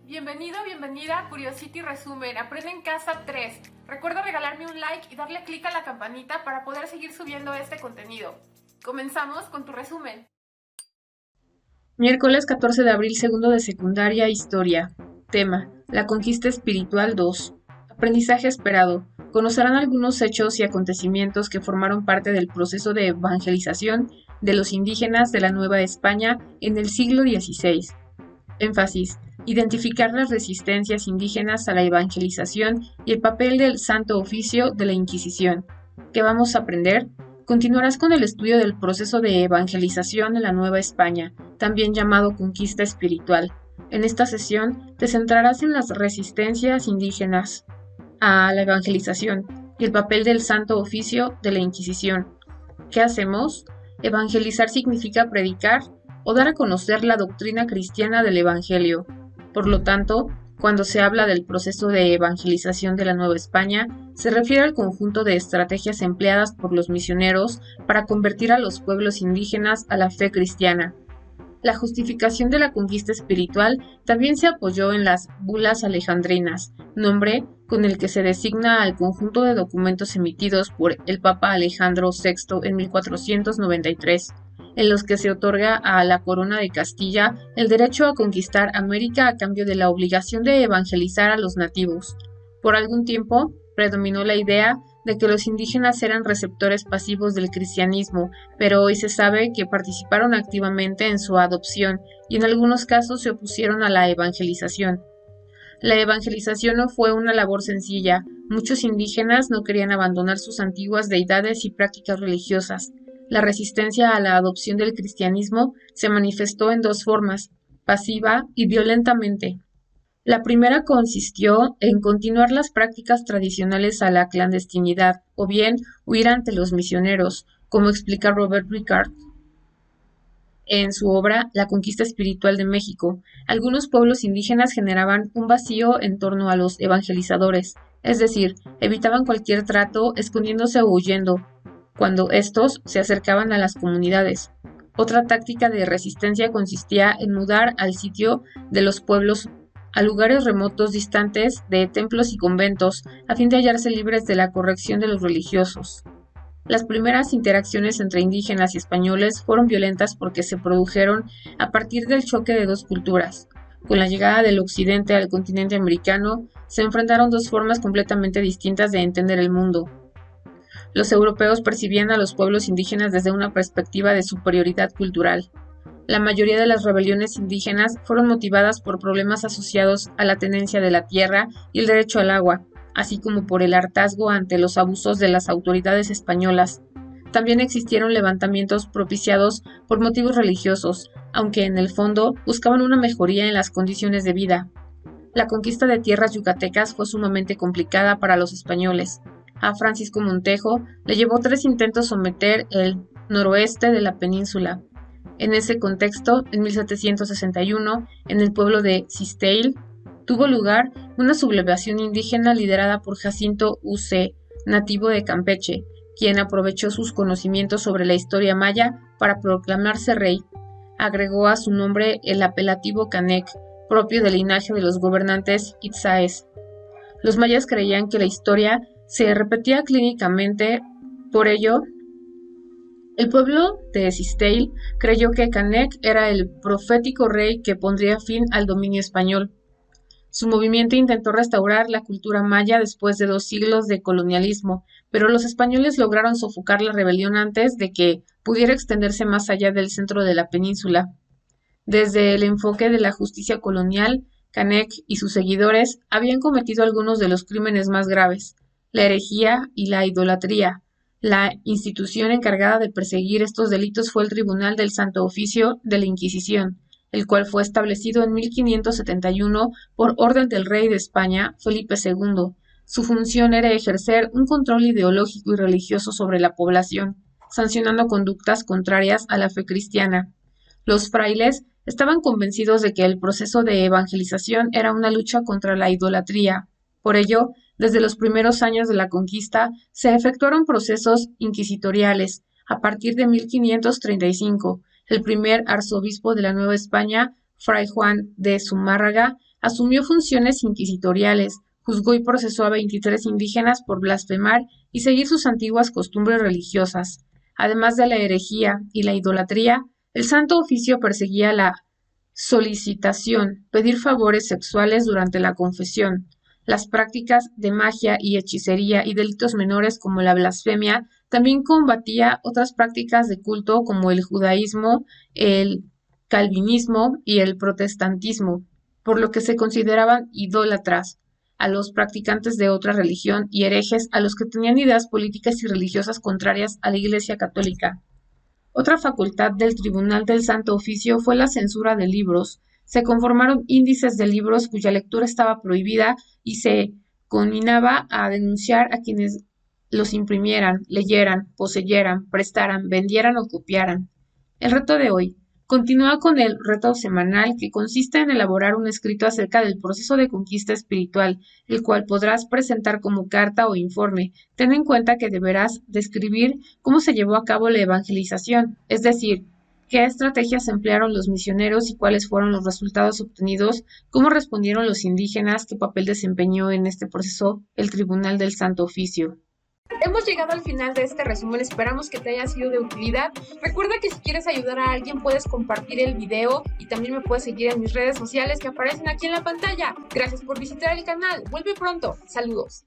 Bienvenido, bienvenida a Curiosity Resumen, Aprende en Casa 3. Recuerda regalarme un like y darle clic a la campanita para poder seguir subiendo este contenido. Comenzamos con tu resumen. Miércoles 14 de abril, segundo de secundaria, Historia. Tema: La conquista espiritual 2. Aprendizaje esperado. Conocerán algunos hechos y acontecimientos que formaron parte del proceso de evangelización de los indígenas de la Nueva España en el siglo XVI. Énfasis: identificar las resistencias indígenas a la evangelización y el papel del Santo Oficio de la Inquisición. ¿Qué vamos a aprender? Continuarás con el estudio del proceso de evangelización en la Nueva España, también llamado conquista espiritual. En esta sesión te centrarás en las resistencias indígenas a la evangelización y el papel del Santo Oficio de la Inquisición. ¿Qué hacemos? Evangelizar significa predicar o dar a conocer la doctrina cristiana del Evangelio. Por lo tanto, cuando se habla del proceso de evangelización de la Nueva España, se refiere al conjunto de estrategias empleadas por los misioneros para convertir a los pueblos indígenas a la fe cristiana. La justificación de la conquista espiritual también se apoyó en las bulas alejandrinas, nombre con el que se designa al conjunto de documentos emitidos por el Papa Alejandro VI en 1493, en los que se otorga a la Corona de Castilla el derecho a conquistar América a cambio de la obligación de evangelizar a los nativos. Por algún tiempo, predominó la idea de que los indígenas eran receptores pasivos del cristianismo, pero hoy se sabe que participaron activamente en su adopción y en algunos casos se opusieron a la evangelización. La evangelización no fue una labor sencilla. Muchos indígenas no querían abandonar sus antiguas deidades y prácticas religiosas. La resistencia a la adopción del cristianismo se manifestó en dos formas: pasiva y violentamente. La primera consistió en continuar las prácticas tradicionales a la clandestinidad, o bien huir ante los misioneros, como explica Robert Ricard en su obra La conquista espiritual de México. Algunos pueblos indígenas generaban un vacío en torno a los evangelizadores, es decir, evitaban cualquier trato escondiéndose o huyendo cuando estos se acercaban a las comunidades. Otra táctica de resistencia consistía en mudar al sitio de los pueblos a lugares remotos distantes de templos y conventos, a fin de hallarse libres de la corrección de los religiosos. Las primeras interacciones entre indígenas y españoles fueron violentas porque se produjeron a partir del choque de dos culturas. Con la llegada del occidente al continente americano, se enfrentaron dos formas completamente distintas de entender el mundo. Los europeos percibían a los pueblos indígenas desde una perspectiva de superioridad cultural. La mayoría de las rebeliones indígenas fueron motivadas por problemas asociados a la tenencia de la tierra y el derecho al agua, así como por el hartazgo ante los abusos de las autoridades españolas. También existieron levantamientos propiciados por motivos religiosos, aunque en el fondo buscaban una mejoría en las condiciones de vida. La conquista de tierras yucatecas fue sumamente complicada para los españoles. A Francisco Montejo le llevó 3 intentos someter el noroeste de la península. En ese contexto, en 1761, en el pueblo de Cisteil, tuvo lugar una sublevación indígena liderada por Jacinto U.C., nativo de Campeche, quien aprovechó sus conocimientos sobre la historia maya para proclamarse rey. Agregó a su nombre el apelativo Canec, propio del linaje de los gobernantes itzáes. Los mayas creían que la historia se repetía clínicamente, por ello, el pueblo de Cisteil creyó que Canec era el profético rey que pondría fin al dominio español. Su movimiento intentó restaurar la cultura maya después de 2 siglos de colonialismo, pero los españoles lograron sofocar la rebelión antes de que pudiera extenderse más allá del centro de la península. Desde el enfoque de la justicia colonial, Canec y sus seguidores habían cometido algunos de los crímenes más graves: la herejía y la idolatría. La institución encargada de perseguir estos delitos fue el Tribunal del Santo Oficio de la Inquisición, el cual fue establecido en 1571 por orden del rey de España, Felipe II. Su función era ejercer un control ideológico y religioso sobre la población, sancionando conductas contrarias a la fe cristiana. Los frailes estaban convencidos de que el proceso de evangelización era una lucha contra la idolatría. Por ello, desde los primeros años de la conquista se efectuaron procesos inquisitoriales. A partir de 1535, el primer arzobispo de la Nueva España, Fray Juan de Zumárraga, Asumió funciones inquisitoriales, juzgó y procesó a 23 indígenas por blasfemar y seguir sus antiguas costumbres religiosas. Además de la herejía y la idolatría, el Santo Oficio perseguía la solicitación, pedir favores sexuales durante la confesión, las prácticas de magia y hechicería y delitos menores como la blasfemia. También combatía otras prácticas de culto como el judaísmo, el calvinismo y el protestantismo, por lo que se consideraban idólatras a los practicantes de otra religión y herejes a los que tenían ideas políticas y religiosas contrarias a la Iglesia Católica. Otra facultad del Tribunal del Santo Oficio fue la censura de libros. Se conformaron índices de libros cuya lectura estaba prohibida y se conminaba a denunciar a quienes los imprimieran, leyeran, poseyeran, prestaran, vendieran o copiaran. El reto de hoy continúa con el reto semanal, que consiste en elaborar un escrito acerca del proceso de conquista espiritual, el cual podrás presentar como carta o informe. Ten en cuenta que deberás describir cómo se llevó a cabo la evangelización, es decir, qué estrategias emplearon los misioneros y cuáles fueron los resultados obtenidos, cómo respondieron los indígenas, qué papel desempeñó en este proceso el Tribunal del Santo Oficio. Hemos llegado al final de este resumen, esperamos que te haya sido de utilidad. Recuerda que si quieres ayudar a alguien puedes compartir el video y también me puedes seguir en mis redes sociales que aparecen aquí en la pantalla. Gracias por visitar el canal, vuelve pronto, saludos.